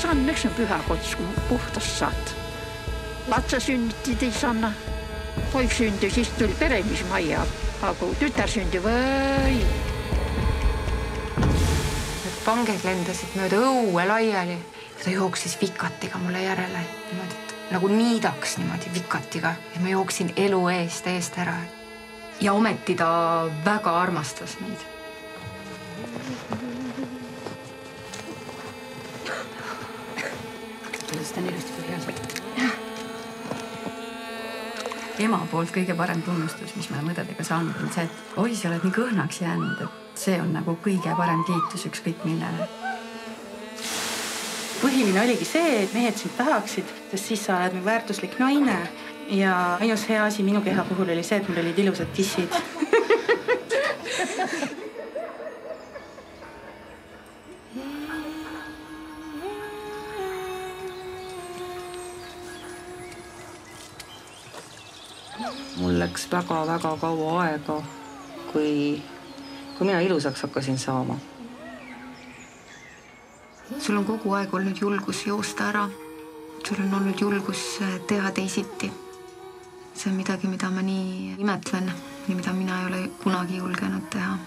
Se on yksi pyhä kotis, kun puhtas saat. Lapsa synnytti Sanna. Poika syntyi, siis tuli peremismajaa. Aga kun tytär syntyi, või. Panged lendasid mööda õue laiali. Ta jooksis vikatiga mulle järele. Niimoodi, nagu niidaks niimoodi vikatiga. Ja ma jooksin elu eest ära. Ja ometi ta väga armastas meid. Seda on ilusti kui heas. Ema poolt kõige parem tunnustus, mis me oleme õdedega saanud, on see, et oi, sa oled nii kõhnaks jäänud, et see on nagu kõige parem kiitus ükskõik millele. Põhiline oligi see, et mehed sind tahaksid, sest siis sa oled väärtuslik naine. Ja ainus hea asi minu keha puhul oli see, et mul olid ilusad tissid. Mul läks väga kaua aega, kui mina ilusaks hakkasin saama. Sul on kogu aeg olnud julgus joosta ära. Sul on olnud julgus teha teisiti. See on midagi, mida ma nii imetlen ja mida mina ei ole kunagi julgenud teha.